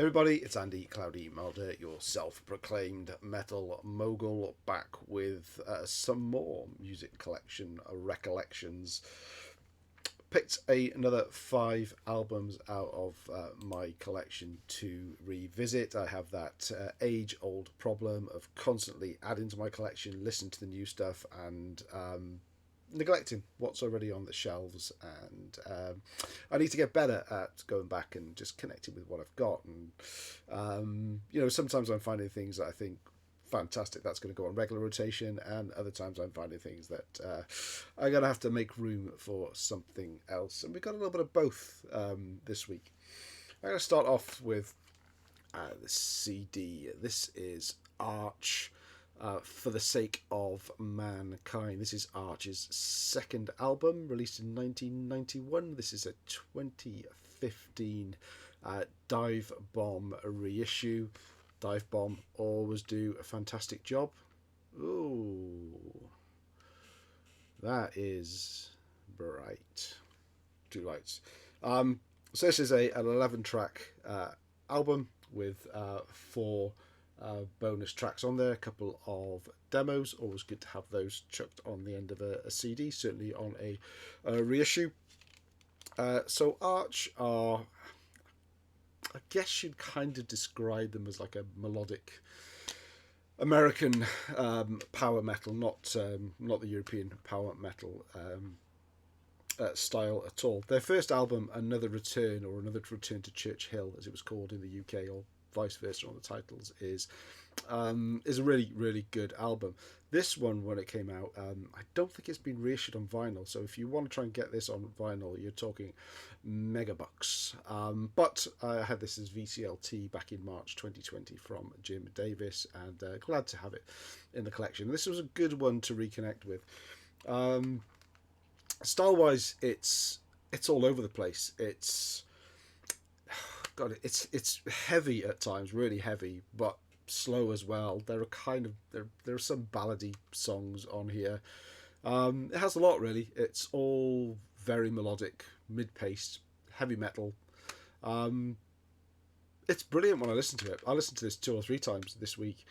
Everybody, it's Andy Cloudy Mulder, your self-proclaimed metal mogul, back with some more music collection recollections. Picked another 5 albums out of my collection to revisit. I have that age-old problem of constantly adding to my collection, listening to the new stuff, and neglecting what's already on the shelves. And I need to get better at going back and just connecting with what I've got. And sometimes I'm finding things that I think fantastic, that's going to go on regular rotation, and other times I'm finding things that I'm going to have to make room for something else. And we've got a little bit of both this week. I'm going to start off with the CD. This is Arch. For the Sake of Mankind. This is Arch's second album, released in 1991. This is a 2015 Dive Bomb reissue. Dive Bomb always do a fantastic job. Ooh, that is bright. 2 lights. So this is an 11-track album with 4 bonus tracks on there, a couple of demos. Always good to have those chucked on the end of a CD, certainly on a reissue. So Arch are, I guess you'd kind of describe them as like a melodic American power metal, not the European power metal style at all. Their first album, Another Return to Church Hill, as it was called in the UK, or vice versa on the titles, is a really, really good album. This one, when it came out, I don't think it's been reissued on vinyl, so if you want to try and get this on vinyl, you're talking megabucks. But I had this as VCLT back in March 2020 from Jim Davis, and glad to have it in the collection. This was a good one to reconnect with. Style-wise, it's all over the place. It's heavy at times, really heavy, but slow as well. There are some ballady songs on here. It has a lot, really. It's all very melodic, mid-paced, heavy metal. It's brilliant when I listen to it. I listened to this 2 or 3 times this week.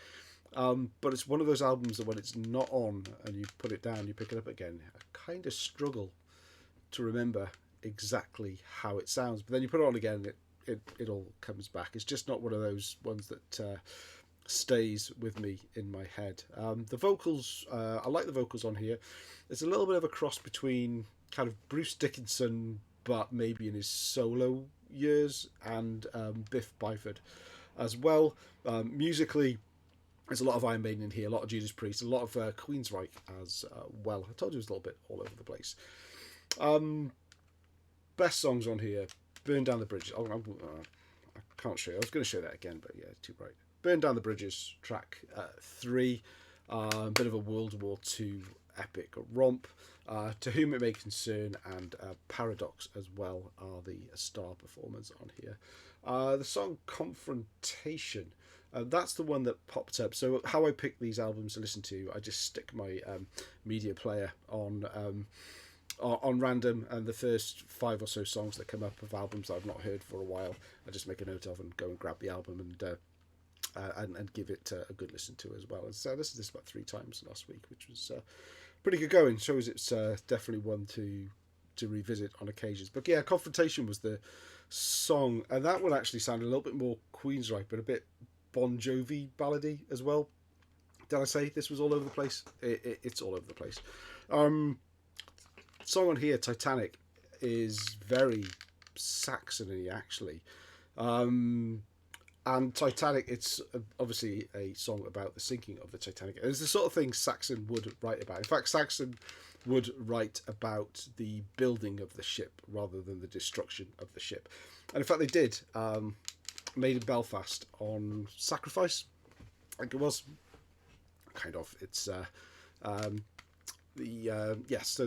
But it's one of those albums that when it's not on and you put it down, you pick it up again, I kind of struggle to remember exactly how it sounds. But then you put it on again, it all comes back. It's just not one of those ones that stays with me in my head. The vocals, I like the vocals on here. It's a little bit of a cross between kind of Bruce Dickinson, but maybe in his solo years, and Biff Byford as well. Musically, there's a lot of Iron Maiden in here, a lot of Judas Priest, a lot of Queensryche as well. I told you it was a little bit all over the place. Best songs on here: Burn Down the Bridges. I can't show you. I was going to show that again, but yeah, too bright. Burn Down the Bridges, track 3. Bit of a World War II epic romp. To Whom It May Concern and Paradox as well are the star performers on here. The song Confrontation. That's the one that popped up. So how I pick these albums to listen to, I just stick my media player on random, and the first 5 or so songs that come up of albums that I've not heard for a while, I just make a note of and go and grab the album and give it a good listen to as well. And so I listened to this about 3 times last week, which was pretty good going. Shows it's definitely one to revisit on occasions. But yeah, Confrontation was the song, and that one actually sounded a little bit more Queensryche, but a bit Bon Jovi ballady as well. Did I say this was all over the place? It's all over the place. Song on here, Titanic, is very Saxon-y actually. And Titanic, it's obviously a song about the sinking of the Titanic. It's the sort of thing Saxon would write about. In fact, Saxon would write about the building of the ship rather than the destruction of the ship. And in fact, they did. Made in Belfast on Sacrifice, I think it was. Kind of. It's so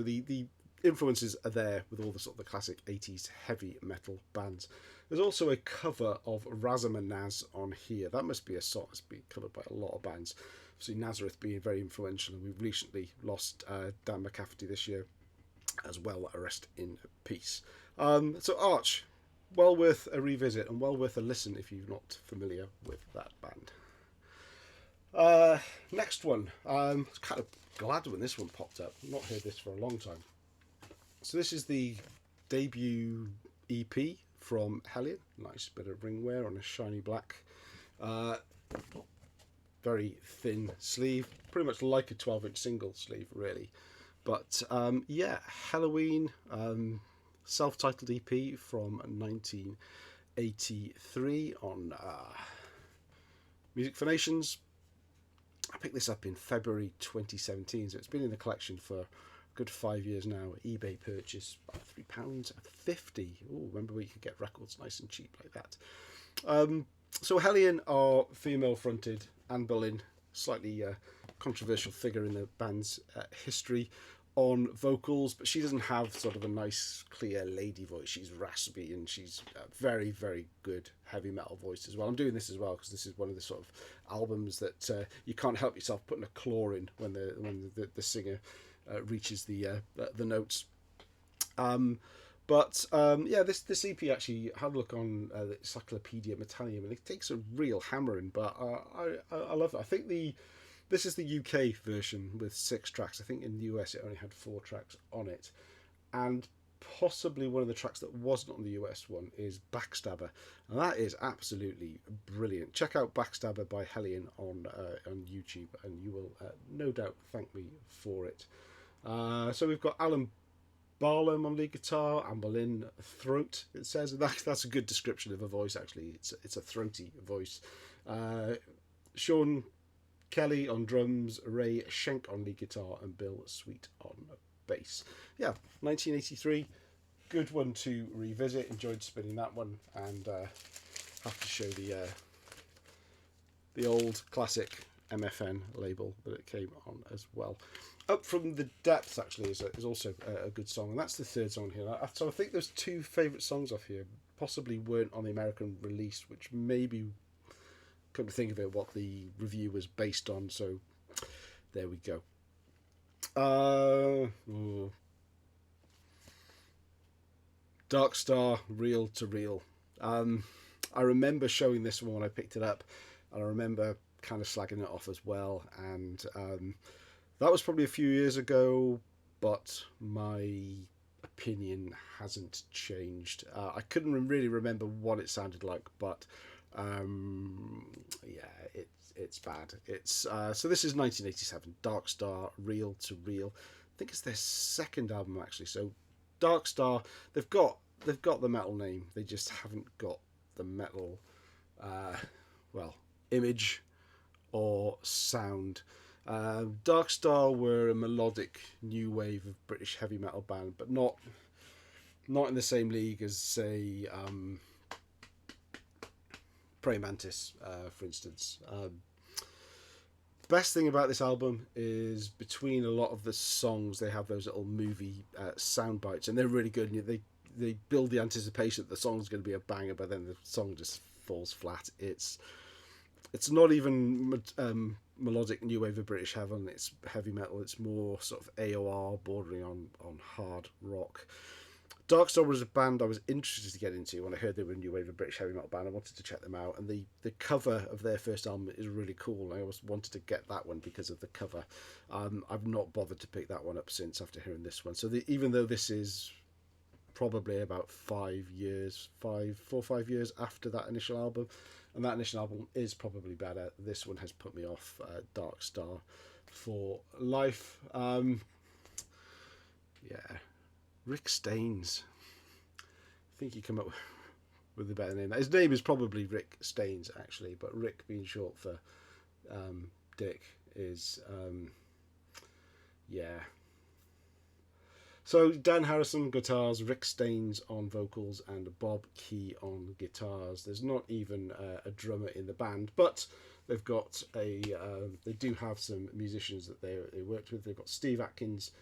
the influences are there with all the sort of the classic 80s heavy metal bands. There's also a cover of Razamanaz on here. That must be a song that's been covered by a lot of bands. Obviously Nazareth being very influential, and we've recently lost Dan McCafferty this year as well. Rest in peace. So Arch, well worth a revisit and well worth a listen if you're not familiar with that band. Next one. I was kind of glad when this one popped up. I've not heard this for a long time. So this is the debut EP from Hellion. Nice bit of ringwear on a shiny black, very thin sleeve, pretty much like a 12-inch single sleeve, really. But yeah, Halloween, self-titled EP from 1983 on Music for Nations. I picked this up in February 2017, so it's been in the collection for a good 5 years now. eBay purchase, about £3.50. Oh, remember where you could get records nice and cheap like that. So Hellion are female-fronted. Anne Boleyn, slightly controversial figure in the band's history on vocals, but she doesn't have sort of a nice, clear lady voice. She's raspy, and she's a very, very good heavy metal voice as well. I'm doing this as well because this is one of the sort of albums that you can't help yourself putting a claw in when the singer reaches the notes. Yeah, this EP actually had a look on the Encyclopedia Metallium, and it takes a real hammering. But I love it. I think this is the UK version with 6 tracks. I think in the US it only had 4 tracks on it, and possibly one of the tracks that wasn't on the US one is Backstabber, and that is absolutely brilliant. Check out Backstabber by Hellion on YouTube, and you will no doubt thank me for it. So we've got Alan Barlam on lead guitar, Anne Boleyn throat, it says, and that's a good description of a voice. Actually, it's a throaty voice. Sean Kelly on drums, Ray Schenk on lead guitar, and Bill Sweet on bass. Yeah, 1983, good one to revisit. Enjoyed spinning that one, and have to show the old classic MFN label that it came on as well. Up from the Depths actually is also a good song, and that's the third song here. So I think there's 2 favourite songs off here, possibly weren't on the American release, which maybe, come to think of it, what the review was based on. So there we go. Dark Star, Reel to Reel. I remember showing this one when I picked it up, and I remember kind of slagging it off as well, and that was probably a few years ago, but my opinion hasn't changed. I couldn't really remember what it sounded like, but yeah, it's bad. It's so this is 1987, Dark Star, Reel to Reel. I think it's their second album actually. So Dark Star, they've got the metal name, they just haven't got the metal image or sound. Dark Star were a melodic new wave of British heavy metal band, but not in the same league as, say, Praying Mantis, for instance. Best thing about this album is between a lot of the songs they have those little movie sound bites, and they're really good, and they build the anticipation that the song's going to be a banger, but then the song just falls flat. It's not even melodic new wave of British heavy metal. It's more sort of AOR, bordering on hard rock. Dark Star was a band I was interested to get into when I heard they were a new wave of British heavy metal band. I wanted to check them out, and the cover of their first album is really cool. I always wanted to get that one because of the cover. I've not bothered to pick that one up since after hearing this one. So even though this is probably about 4 or 5 years after that initial album, and that initial album is probably better, this one has put me off Dark Star for life. Yeah, Rick Staines. I think you come up with a better name. His name is probably Rick Staines actually, but Rick being short for Dick is yeah. So Dan Harrison guitars, Rick Staines on vocals, and Bob Key on guitars. There's not even a drummer in the band, but they've got they do have some musicians that they worked with. They've got Steve Atkins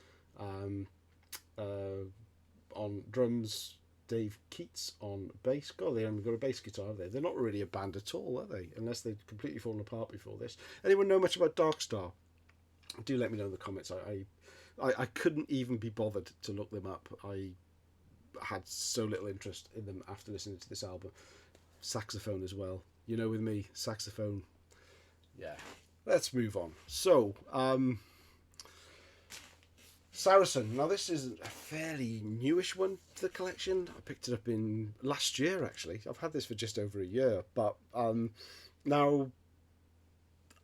on drums, Dave Keats on bass. God, they haven't got a bass guitar, have they? They're not really a band at all, are they? Unless they'd completely fallen apart before this. Anyone know much about Dark Star? Do let me know in the comments. I couldn't even be bothered to look them up. had so little interest in them after listening to this album. Saxophone as well. You know, with me, saxophone. Yeah. Let's move on. So, Saracen. Now, this is a fairly newish one to the collection. I picked it up in last year, actually. I've had this for just over a year. But now,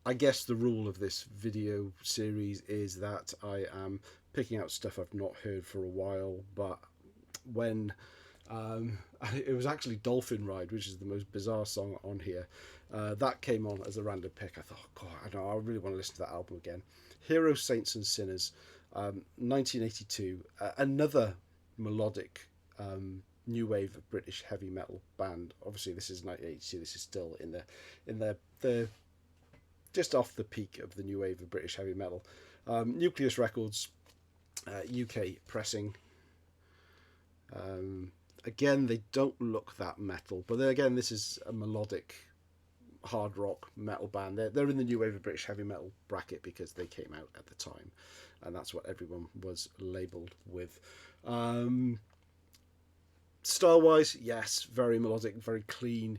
I guess the rule of this video series is that I am picking out stuff I've not heard for a while. But when it was actually Dolphin Ride, which is the most bizarre song on here, that came on as a random pick. I thought, oh, God, I know, I really want to listen to that album again. Heroes, Saints and Sinners, 1982, another melodic new wave of British heavy metal band. Obviously, this is 1982. This is still in the just off the peak of the new wave of British heavy metal. Nucleus Records, UK pressing. Again, they don't look that metal, but then again, this is a melodic hard rock metal band. They're in the new wave of British heavy metal bracket because they came out at the time, and that's what everyone was labelled with. Style-wise, yes, very melodic, very clean.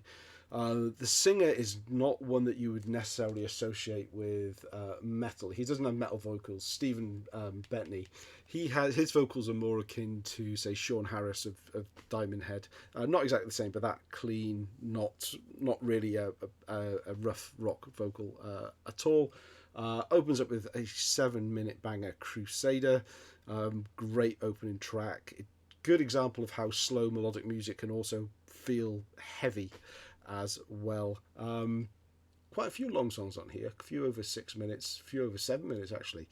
The singer is not one that you would necessarily associate with metal. He doesn't have metal vocals. Stephen Bettany, his vocals are more akin to, say, Sean Harris of Diamond Head. Not exactly the same, but that clean, not really a rough rock vocal at all. Opens up with a 7-minute banger, Crusader. Great opening track. Good example of how slow melodic music can also feel heavy as well. Quite a few long songs on here, a few over 6 minutes, a few over 7 minutes actually.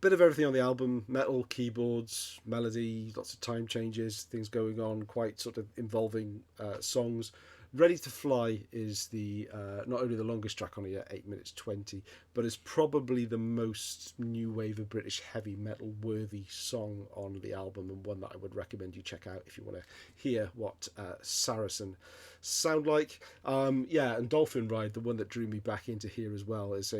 Bit of everything on the album: metal, keyboards, melody, lots of time changes, things going on, quite sort of involving songs. Ready to Fly is the not only the longest track on here, 8 minutes 20, but is probably the most new wave of British heavy metal worthy song on the album, and one that I would recommend you check out if you want to hear what Saracen sound like. Yeah, and Dolphin Ride, the one that drew me back into here as well, is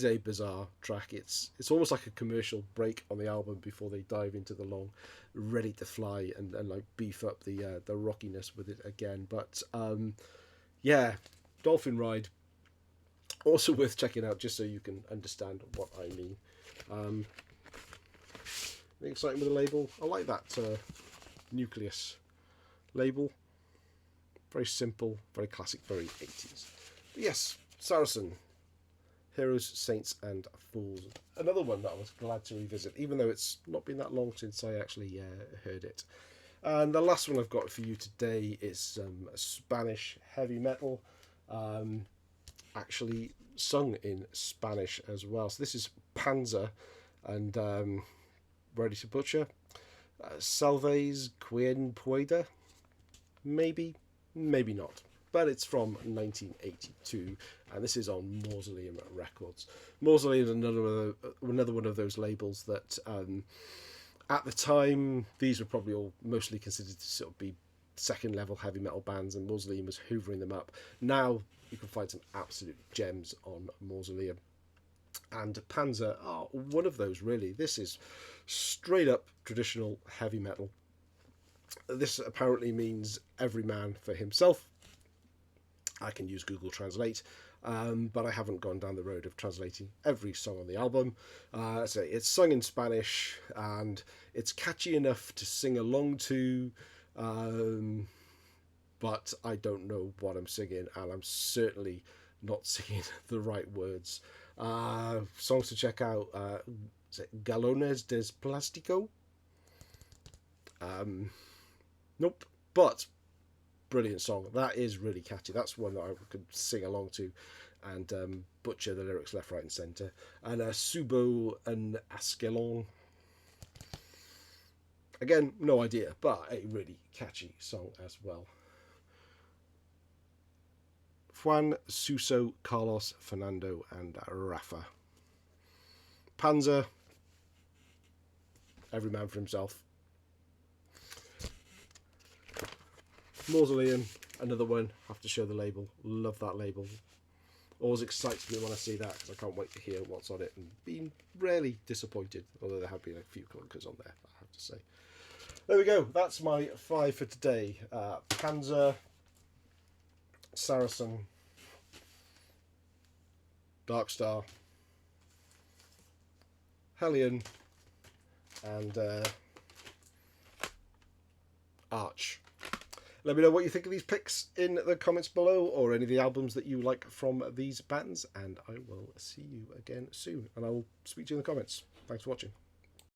a bizarre track. It's almost like a commercial break on the album before they dive into the long Ready to Fly and like beef up the rockiness with it again. But yeah, Dolphin Ride, also worth checking out just so you can understand what I mean. Exciting with the label. I like that Nucleus label. Very simple, very classic, very 80s. But yes, Saracen, Heroes, Saints and Fools. Another one that I was glad to revisit, even though it's not been that long since I actually heard it. And the last one I've got for you today is Spanish heavy metal, actually sung in Spanish as well. So this is Panzer and Ready to Butcher. Salves quien pueda, maybe not, but it's from 1982, and this is on Mausoleum Records. Mausoleum is another one of those labels that at the time, these were probably all mostly considered to sort of be second level heavy metal bands, and Mausoleum was hoovering them up. Now you can find some absolute gems on Mausoleum, and Panzer are one of those, really. This is straight up traditional heavy metal. This apparently means every man for himself. I can use Google Translate, but I haven't gone down the road of translating every song on the album. So it's sung in Spanish, and it's catchy enough to sing along to, but I don't know what I'm singing, and I'm certainly not singing the right words. Songs to check out, is it Galones de Plástico? Nope, but brilliant song. That is really catchy. That's one that I could sing along to and butcher the lyrics left, right and centre. And Subo and Askelon, again, no idea, but a really catchy song as well. Juan, Suso, Carlos, Fernando and Rafa. Panzer, every man for himself. Mausoleum, another one. Have to show the label. Love that label. Always excites me when I see that, because I can't wait to hear what's on it, and been rarely disappointed, although there have been a few clunkers on there, I have to say. There we go. That's my 5 for today. Panzer, Saracen, Darkstar, Hellion, and Arch. Let me know what you think of these picks in the comments below, or any of the albums that you like from these bands, and I will see you again soon, and I will speak to you in the comments. Thanks for watching.